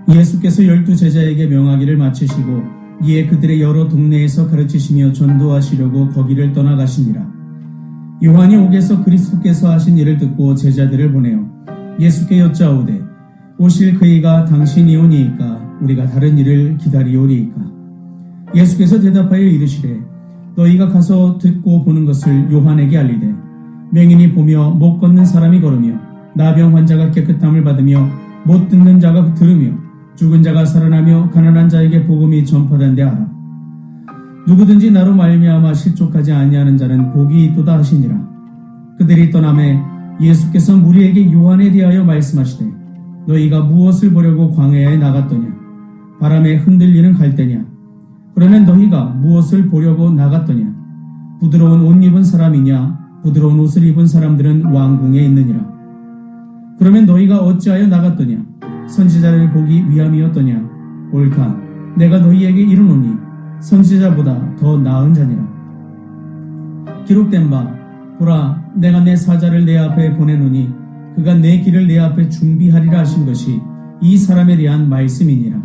예수께서 12제자에게 명하기를 마치시고 이에 그들의 여러 동네에서 가르치시며 전도하시려고 거기를 떠나가시니라. 요한이 옥에서 그리스도께서 하신 일을 듣고 제자들을 보내어 예수께 여짜오되 오실 그이가 당신이 오니이까 우리가 다른 일을 기다리오리이까. 예수께서 대답하여 이르시되 너희가 가서 듣고 보는 것을 요한에게 알리되 맹인이 보며 못 걷는 사람이 걸으며 나병 환자가 깨끗함을 받으며 못 듣는 자가 들으며 죽은 자가 살아나며 가난한 자에게 복음이 전파된데 하라. 누구든지 나로 말미암아 실족하지 아니하는 자는 복이 있도다 하시니라. 그들이 떠나매 예수께서 무리에게 요한에 대하여 말씀하시되 너희가 무엇을 보려고 광야에 나갔더냐? 바람에 흔들리는 갈대냐? 그러면 너희가 무엇을 보려고 나갔더냐? 부드러운 옷 입은 사람이냐? 부드러운 옷을 입은 사람들은 왕궁에 있느니라. 그러면 너희가 어찌하여 나갔더냐? 선지자를 보기 위함이었더냐? 옳다. 내가 너희에게 이르노니 선지자보다 더 나은 자니라. 기록된 바 보라 내가 내 사자를 내 앞에 보내노니 그가 내 길을 내 앞에 준비하리라 하신 것이 이 사람에 대한 말씀이니라.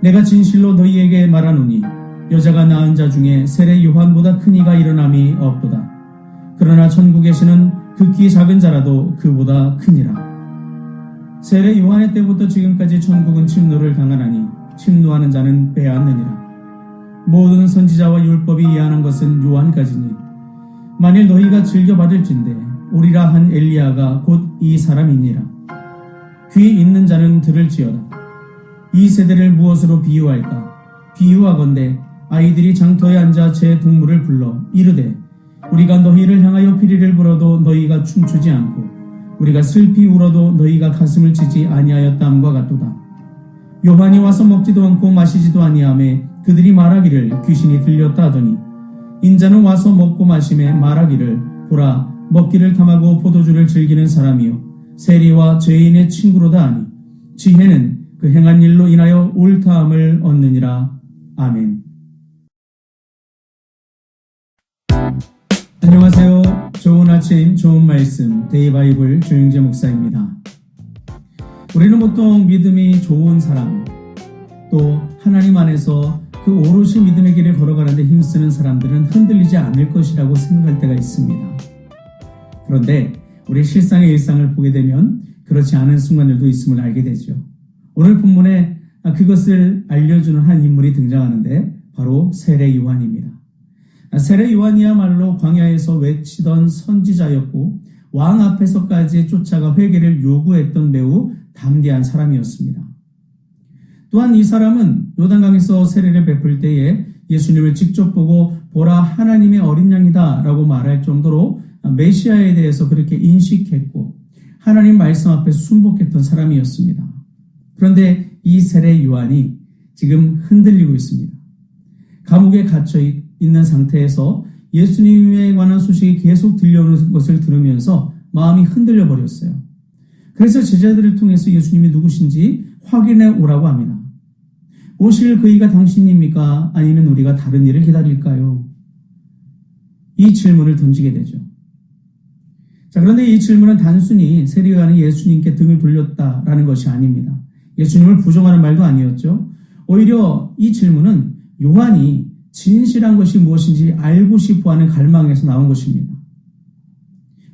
내가 진실로 너희에게 말하노니 여자가 낳은 자 중에 세례 요한보다 큰 이가 일어남이 없도다. 그러나 천국에서는 극히 작은 자라도 그보다 크니라. 세례 요한의 때부터 지금까지 천국은 침노를 당하나니 침노하는 자는 빼앗느니라. 모든 선지자와 율법이 예언한 것은 요한까지니 만일 너희가 즐겨받을진대 오리라 한 엘리야가 곧 이 사람이니라. 귀 있는 자는 들을지어다. 이 세대를 무엇으로 비유할까? 비유하건대 아이들이 장터에 앉아 제 동물을 불러 이르되 우리가 너희를 향하여 피리를 불어도 너희가 춤추지 않고 우리가 슬피 울어도 너희가 가슴을 치지 아니하였다함과 같도다. 요한이 와서 먹지도 않고 마시지도 아니하매 그들이 말하기를 귀신이 들렸다 하더니 인자는 와서 먹고 마심에 말하기를 보라 먹기를 탐하고 포도주를 즐기는 사람이요 세리와 죄인의 친구로다 하니 지혜는 그 행한 일로 인하여 옳다함을 얻느니라. 아멘. 안녕하세요. 좋은 아침 좋은 말씀 데이바이블 조영재 목사입니다. 우리는 보통 믿음이 좋은 사람 또 하나님 안에서 그 오롯이 믿음의 길을 걸어가는데 힘쓰는 사람들은 흔들리지 않을 것이라고 생각할 때가 있습니다. 그런데 우리 실상의 일상을 보게 되면 그렇지 않은 순간들도 있음을 알게 되죠. 오늘 본문에 그것을 알려주는 한 인물이 등장하는데 바로 세례 요한입니다. 세례 요한이야말로 광야에서 외치던 선지자였고 왕 앞에서까지 쫓아가 회개를 요구했던 매우 담대한 사람이었습니다. 또한 이 사람은 요단강에서 세례를 베풀 때에 예수님을 직접 보고 보라 하나님의 어린 양이다 라고 말할 정도로 메시아에 대해서 그렇게 인식했고 하나님 말씀 앞에 순복했던 사람이었습니다. 그런데 이 세례 요한이 지금 흔들리고 있습니다. 감옥에 갇혀 있는 상태에서 예수님에 관한 소식이 계속 들려오는 것을 들으면서 마음이 흔들려 버렸어요. 그래서 제자들을 통해서 예수님이 누구신지 확인해 오라고 합니다. 오실 그이가 당신입니까? 아니면 우리가 다른 일을 기다릴까요? 이 질문을 던지게 되죠. 자, 그런데 이 질문은 단순히 세례 요한이 예수님께 등을 돌렸다라는 것이 아닙니다. 예수님을 부정하는 말도 아니었죠. 오히려 이 질문은 요한이 진실한 것이 무엇인지 알고 싶어하는 갈망에서 나온 것입니다.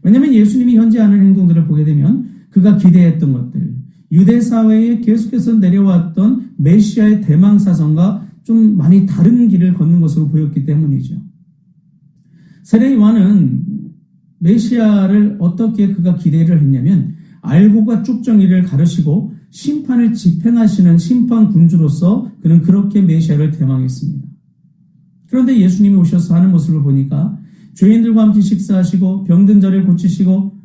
왜냐하면 예수님이 현재 하는 행동들을 보게 되면 그가 기대했던 것들, 유대 사회에 계속해서 내려왔던 메시아의 대망사선과 좀 많이 다른 길을 걷는 것으로 보였기 때문이죠. 세례 요한은 메시아를 어떻게 그가 기대를 했냐면 알고가 쭉정이를 가르시고 심판을 집행하시는 심판군주로서 그는 그렇게 메시아를 대망했습니다. 그런데 예수님이 오셔서 하는 모습을 보니까 죄인들과 함께 식사하시고 병든 자를 고치시고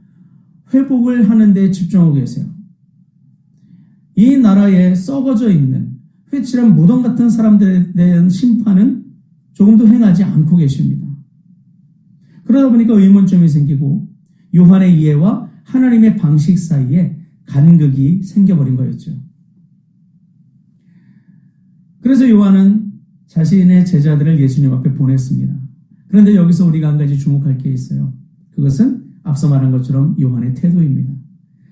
회복을 하는 데 집중하고 계세요. 이 나라에 썩어져 있는 회칠한 무덤 같은 사람들에 대한 심판은 조금도 행하지 않고 계십니다. 그러다 보니까 의문점이 생기고 요한의 이해와 하나님의 방식 사이에 간극이 생겨버린 거였죠. 그래서 요한은 자신의 제자들을 예수님 앞에 보냈습니다. 그런데 여기서 우리가 한 가지 주목할 게 있어요. 그것은 앞서 말한 것처럼 요한의 태도입니다.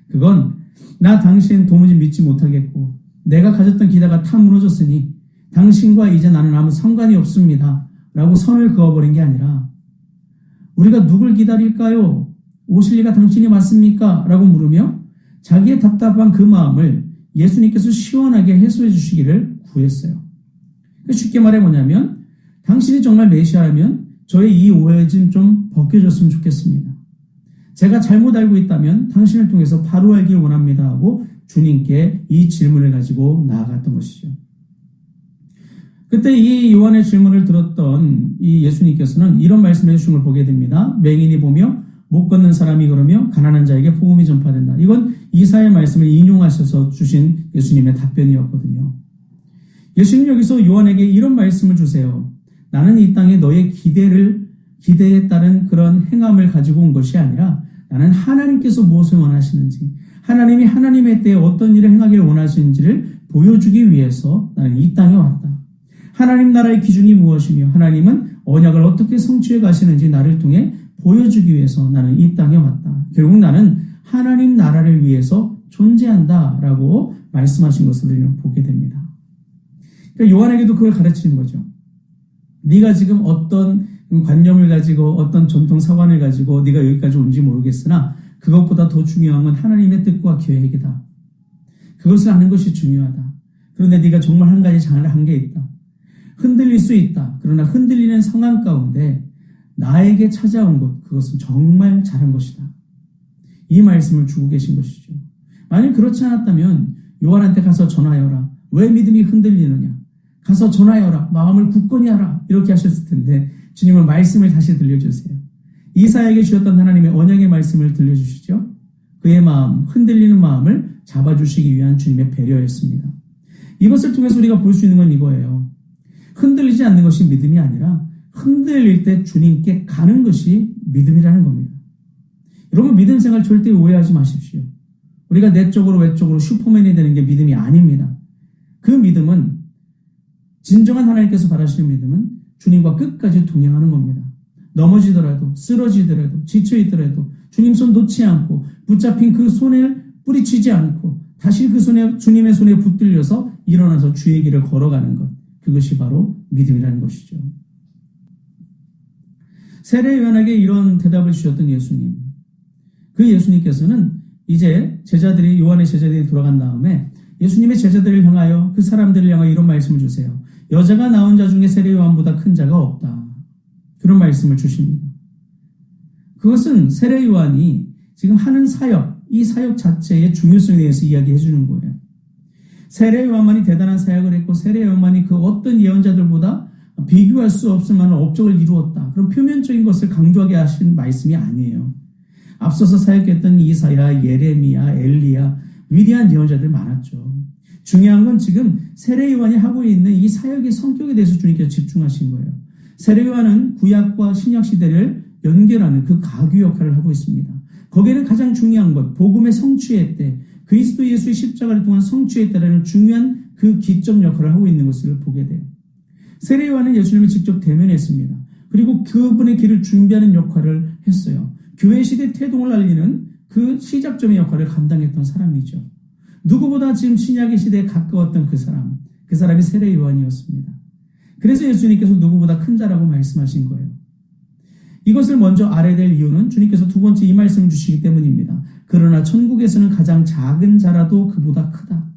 그건 나 당신 도무지 믿지 못하겠고 내가 가졌던 기대가 다 무너졌으니 당신과 이제 나는 아무 상관이 없습니다. 라고 선을 그어버린 게 아니라 우리가 누굴 기다릴까요? 오실 리가 당신이 맞습니까? 라고 물으며 자기의 답답한 그 마음을 예수님께서 시원하게 해소해 주시기를 구했어요. 쉽게 말해 뭐냐면 당신이 정말 메시아라면 저의 이 오해 좀 벗겨졌으면 좋겠습니다. 제가 잘못 알고 있다면 당신을 통해서 바로 알길 원합니다 하고 주님께 이 질문을 가지고 나아갔던 것이죠. 그때 이 요한의 질문을 들었던 이 예수님께서는 이런 말씀을 해주신 걸 보게 됩니다. 맹인이 보며 못 걷는 사람이 걸으며 가난한 자에게 복음이 전파된다. 이건 이사야의 말씀을 인용하셔서 주신 예수님의 답변이었거든요. 예수님 여기서 요한에게 이런 말씀을 주세요. 나는 이 땅에 너의 기대에 따른 그런 행함을 가지고 온 것이 아니라 나는 하나님께서 무엇을 원하시는지, 하나님이 하나님의 때에 어떤 일을 행하기를 원하시는지를 보여주기 위해서 나는 이 땅에 왔다. 하나님 나라의 기준이 무엇이며 하나님은 언약을 어떻게 성취해 가시는지 나를 통해 보여주기 위해서 나는 이 땅에 왔다. 결국 나는 하나님 나라를 위해서 존재한다라고 말씀하신 것을 우리는 보게 됩니다. 그러니까 요한에게도 그걸 가르치는 거죠. 네가 지금 어떤 관념을 가지고 어떤 전통 사관을 가지고 네가 여기까지 온지 모르겠으나 그것보다 더 중요한 건 하나님의 뜻과 계획이다. 그것을 아는 것이 중요하다. 그런데 네가 정말 한 가지 장을 한 게 있다. 흔들릴 수 있다. 그러나 흔들리는 상황 가운데 나에게 찾아온 것, 그것은 정말 잘한 것이다. 이 말씀을 주고 계신 것이죠. 만약 그렇지 않았다면 요한한테 가서 전하여라. 왜 믿음이 흔들리느냐? 가서 전하여라. 마음을 굳건히 하라. 이렇게 하셨을 텐데 주님은 말씀을 다시 들려주세요. 이사야에게 주셨던 하나님의 언약의 말씀을 들려주시죠. 그의 마음, 흔들리는 마음을 잡아주시기 위한 주님의 배려였습니다. 이것을 통해서 우리가 볼 수 있는 건 이거예요. 흔들리지 않는 것이 믿음이 아니라 흔들릴 때 주님께 가는 것이 믿음이라는 겁니다. 여러분 믿음 생활 절대 오해하지 마십시오. 우리가 내적으로 외적으로 슈퍼맨이 되는 게 믿음이 아닙니다. 그 믿음은 진정한 하나님께서 바라시는 믿음은 주님과 끝까지 동행하는 겁니다. 넘어지더라도 쓰러지더라도 지쳐있더라도 주님 손 놓지 않고 붙잡힌 그 손을 뿌리치지 않고 다시 그 손에 주님의 손에 붙들려서 일어나서 주의 길을 걸어가는 것. 그것이 바로 믿음이라는 것이죠. 세례 요한에게 이런 대답을 주셨던 예수님. 그 예수님께서는 이제 요한의 제자들이 돌아간 다음에 예수님의 제자들을 향하여 그 사람들을 향하여 이런 말씀을 주세요. 여자가 낳은 자 중에 세례 요한보다 큰 자가 없다. 그런 말씀을 주십니다. 그것은 세례 요한이 지금 하는 사역, 이 사역 자체의 중요성에 대해서 이야기해 주는 거예요. 세례 요한만이 대단한 사역을 했고 세례 요한만이 그 어떤 예언자들보다 비교할 수 없을 만한 업적을 이루었다. 그런 표면적인 것을 강조하게 하신 말씀이 아니에요. 앞서서 사역했던 이사야, 예레미야, 엘리야 위대한 예언자들 많았죠. 중요한 건 지금 세례 요한이 하고 있는 이 사역의 성격에 대해서 주님께서 집중하신 거예요. 세례 요한은 구약과 신약 시대를 연결하는 그 가교 역할을 하고 있습니다. 거기에는 가장 중요한 것, 복음의 성취의 때, 그리스도 예수의 십자가를 통한 성취에 따르는 중요한 그 기점 역할을 하고 있는 것을 보게 돼요. 세례 요한은 예수님을 직접 대면했습니다. 그리고 그분의 길을 준비하는 역할을 했어요. 교회 시대 태동을 알리는 그 시작점의 역할을 감당했던 사람이죠. 누구보다 지금 신약의 시대에 가까웠던 그 사람이 세례 요한이었습니다. 그래서 예수님께서 누구보다 큰 자라고 말씀하신 거예요. 이것을 먼저 알아야 될 이유는 주님께서 두 번째 이 말씀을 주시기 때문입니다. 그러나 천국에서는 가장 작은 자라도 그보다 크다.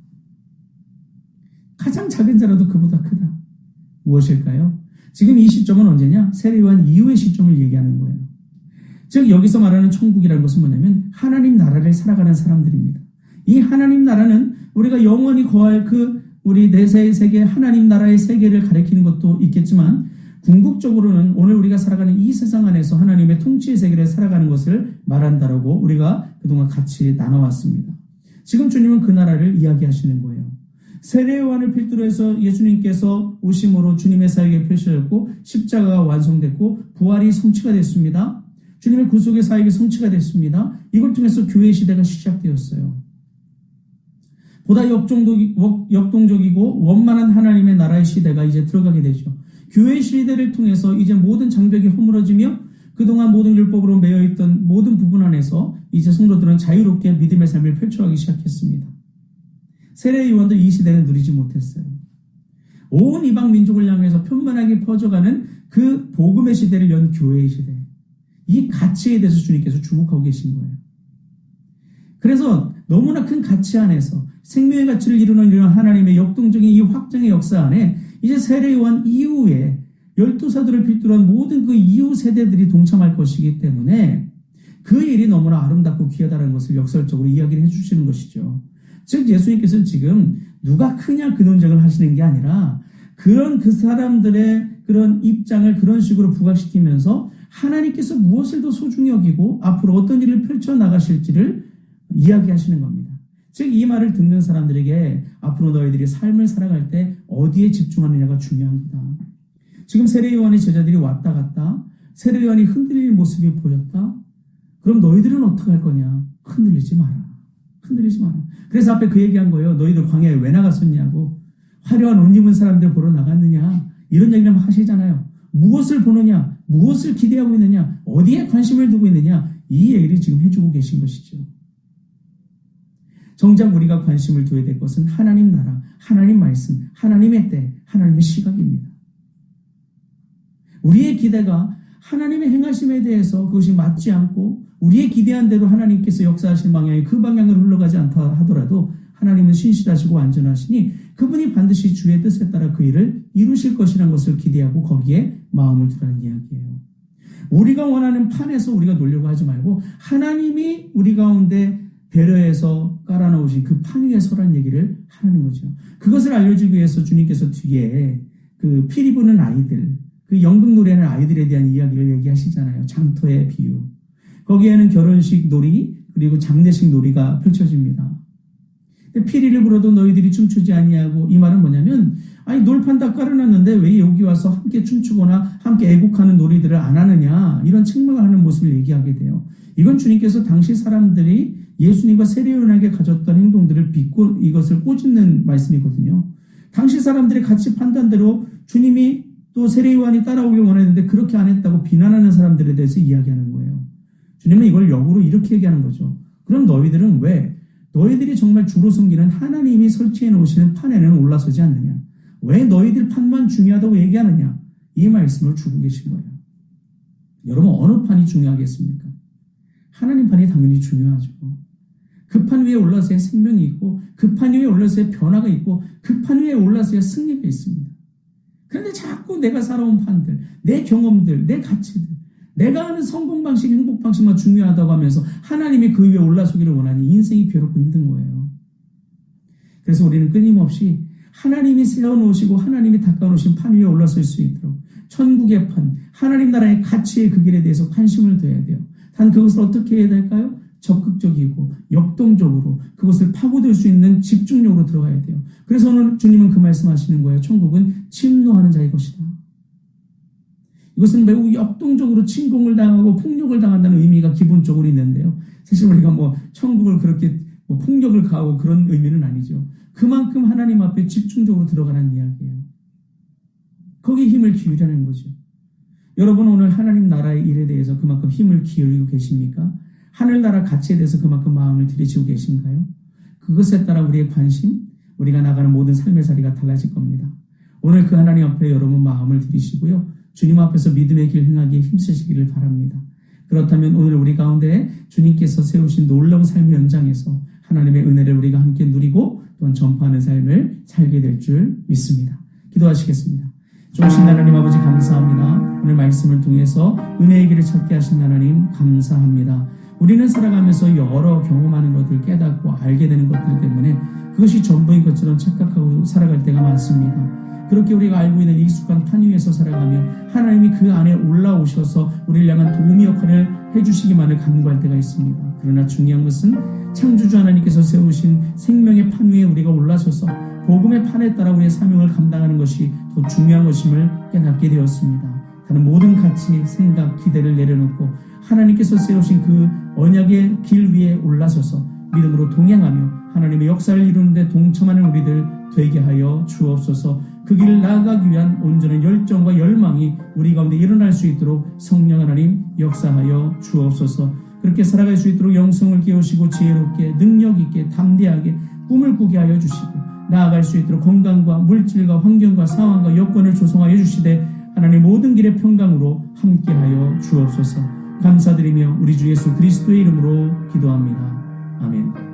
가장 작은 자라도 그보다 크다. 무엇일까요? 지금 이 시점은 언제냐? 세례 요한 이후의 시점을 얘기하는 거예요. 즉 여기서 말하는 천국이라는 것은 뭐냐면 하나님 나라를 살아가는 사람들입니다. 이 하나님 나라는 우리가 영원히 거할 그 우리 내세의 세계 하나님 나라의 세계를 가리키는 것도 있겠지만 궁극적으로는 오늘 우리가 살아가는 이 세상 안에서 하나님의 통치의 세계를 살아가는 것을 말한다라고 우리가 그동안 같이 나눠왔습니다. 지금 주님은 그 나라를 이야기하시는 거예요. 세례 요한을 필두로 해서 예수님께서 오심으로 주님의 사역이 펼쳐졌고 십자가가 완성됐고 부활이 성취가 됐습니다. 주님의 구속의 사역이 성취가 됐습니다. 이걸 통해서 교회 시대가 시작되었어요. 보다 역동적이고 원만한 하나님의 나라의 시대가 이제 들어가게 되죠. 교회 시대를 통해서 이제 모든 장벽이 허물어지며 그동안 모든 율법으로 매여있던 모든 부분 안에서 이제 성도들은 자유롭게 믿음의 삶을 펼쳐가기 시작했습니다. 세례 요한도 이 시대는 누리지 못했어요. 온 이방 민족을 향해서 편만하게 퍼져가는 그 복음의 시대를 연 교회의 시대. 이 가치에 대해서 주님께서 주목하고 계신 거예요. 그래서 너무나 큰 가치 안에서 생명의 가치를 이루는 이런 하나님의 역동적인 이 확장의 역사 안에 이제 세례 요한 이후에 12사도를 필두로 모든 그 이후 세대들이 동참할 것이기 때문에 그 일이 너무나 아름답고 귀하다는 것을 역설적으로 이야기를 해주시는 것이죠. 즉 예수님께서는 지금 누가 크냐 그 논쟁을 하시는 게 아니라 그 사람들의 그런 입장을 그런 식으로 부각시키면서 하나님께서 무엇을 더 소중히 여기고 앞으로 어떤 일을 펼쳐나가실지를 이야기하시는 겁니다. 즉 이 말을 듣는 사람들에게 앞으로 너희들이 삶을 살아갈 때 어디에 집중하느냐가 중요합니다. 지금 세례 요한의 제자들이 왔다 갔다 세례 요한이 흔들리는 모습이 보였다. 그럼 너희들은 어떻게 할 거냐? 흔들리지 마라. 흔들리지 마라. 그래서 앞에 그 얘기한 거예요. 너희들 광야에 왜 나갔었냐고. 화려한 옷 입은 사람들 보러 나갔느냐. 이런 얘기를 하시잖아요. 무엇을 보느냐? 무엇을 기대하고 있느냐? 어디에 관심을 두고 있느냐? 이 얘기를 지금 해주고 계신 것이죠. 정작 우리가 관심을 둬야 될 것은 하나님 나라, 하나님 말씀, 하나님의 때, 하나님의 시각입니다. 우리의 기대가 하나님의 행하심에 대해서 그것이 맞지 않고 우리의 기대한 대로 하나님께서 역사하실 방향이 그 방향으로 흘러가지 않다 하더라도 하나님은 신실하시고 완전하시니 그분이 반드시 주의 뜻에 따라 그 일을 이루실 것이라는 것을 기대하고 거기에 마음을 두라는 이야기예요. 우리가 원하는 판에서 우리가 놀려고 하지 말고 하나님이 우리 가운데 배려해서 깔아놓으신 그 판 위에 서라는 얘기를 하는 거죠. 그것을 알려주기 위해서 주님께서 뒤에 그 피리 부는 아이들, 그 연극 노래하는 아이들에 대한 이야기를 얘기하시잖아요. 장터의 비유. 거기에는 결혼식 놀이 그리고 장례식 놀이가 펼쳐집니다. 피리를 불어도 너희들이 춤추지 아니하고 이 말은 뭐냐면 아니 놀판 다 깔아놨는데 왜 여기 와서 함께 춤추거나 함께 애국하는 놀이들을 안 하느냐 이런 책망을 하는 모습을 얘기하게 돼요. 이건 주님께서 당시 사람들이 예수님과 세례요한에게 가졌던 행동들을 빚고 이것을 꼬집는 말씀이거든요. 당시 사람들의 가치 판단대로 주님이 또 세례요한이 따라오길 원했는데 그렇게 안 했다고 비난하는 사람들에 대해서 이야기하는 거예요. 주님은 이걸 역으로 이렇게 얘기하는 거죠. 그럼 너희들은 왜 너희들이 정말 주로 섬기는 하나님이 설치해 놓으시는 판에는 올라서지 않느냐? 왜 너희들 판만 중요하다고 얘기하느냐? 이 말씀을 주고 계신 거예요. 여러분 어느 판이 중요하겠습니까? 하나님 판이 당연히 중요하죠. 그 판 위에 올라서야 생명이 있고 그 판 위에 올라서야 변화가 있고 그 판 위에 올라서야 승리가 있습니다. 그런데 자꾸 내가 살아온 판들, 내 경험들, 내 가치들, 내가 아는 성공 방식, 행복 방식만 중요하다고 하면서 하나님이 그 위에 올라서기를 원하니 인생이 괴롭고 힘든 거예요. 그래서 우리는 끊임없이 하나님이 세워놓으시고 하나님이 닦아놓으신 판 위에 올라설 수 있도록 천국의 판, 하나님 나라의 가치의 그 길에 대해서 관심을 둬야 돼요. 단 그것을 어떻게 해야 될까요? 적극적이고 역동적으로 그것을 파고들 수 있는 집중력으로 들어가야 돼요. 그래서 오늘 주님은 그 말씀하시는 거예요. 천국은 침노하는 자의 것이다. 이것은 매우 역동적으로 침공을 당하고 폭력을 당한다는 의미가 기본적으로 있는데요. 사실 우리가 천국을 그렇게 폭력을 가하고 그런 의미는 아니죠. 그만큼 하나님 앞에 집중적으로 들어가는 이야기예요. 거기에 힘을 기울이라는 거죠. 여러분 오늘 하나님 나라의 일에 대해서 그만큼 힘을 기울이고 계십니까? 하늘나라 가치에 대해서 그만큼 마음을 들이시고 계신가요? 그것에 따라 우리의 관심, 우리가 나가는 모든 삶의 자리가 달라질 겁니다. 오늘 그 하나님 앞에 여러분 마음을 들이시고요. 주님 앞에서 믿음의 길 행하기에 힘쓰시기를 바랍니다. 그렇다면 오늘 우리 가운데 주님께서 세우신 놀라운 삶의 현장에서 하나님의 은혜를 우리가 함께 누리고 또한 전파하는 삶을 살게 될 줄 믿습니다. 기도하시겠습니다. 좋으신 하나님 아버지 감사합니다. 오늘 말씀을 통해서 은혜의 길을 찾게 하신 하나님 감사합니다. 우리는 살아가면서 여러 경험하는 것들 깨닫고 알게 되는 것들 때문에 그것이 전부인 것처럼 착각하고 살아갈 때가 많습니다. 그렇게 우리가 알고 있는 익숙한 판 위에서 살아가며 하나님이 그 안에 올라오셔서 우리를 향한 도우미 역할을 해주시기만을 간구할 때가 있습니다. 그러나 중요한 것은 창조주 하나님께서 세우신 생명의 판 위에 우리가 올라서서 복음의 판에 따라 우리의 사명을 감당하는 것이 더 중요한 것임을 깨닫게 되었습니다. 다른 모든 가치, 생각, 기대를 내려놓고 하나님께서 세우신 그 언약의 길 위에 올라서서 믿음으로 동행하며 하나님의 역사를 이루는데 동참하는 우리들 되게 하여 주옵소서. 그 길을 나아가기 위한 온전한 열정과 열망이 우리 가운데 일어날 수 있도록 성령 하나님 역사하여 주옵소서. 그렇게 살아갈 수 있도록 영성을 깨우시고 지혜롭게 능력 있게 담대하게 꿈을 꾸게 하여 주시고 나아갈 수 있도록 건강과 물질과 환경과 상황과 여건을 조성하여 주시되 하나님 모든 길의 평강으로 함께하여 주옵소서. 감사드리며 우리 주 예수 그리스도의 이름으로 기도합니다. 아멘.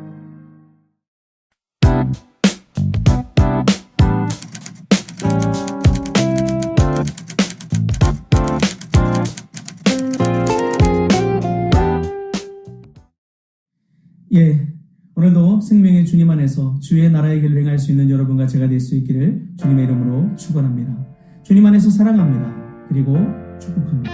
오늘도 생명의 주님 안에서 주의 나라의 길을 행할 수 있는 여러분과 제가 될 수 있기를 주님의 이름으로 축원합니다. 주님 안에서 사랑합니다. 그리고 축복합니다.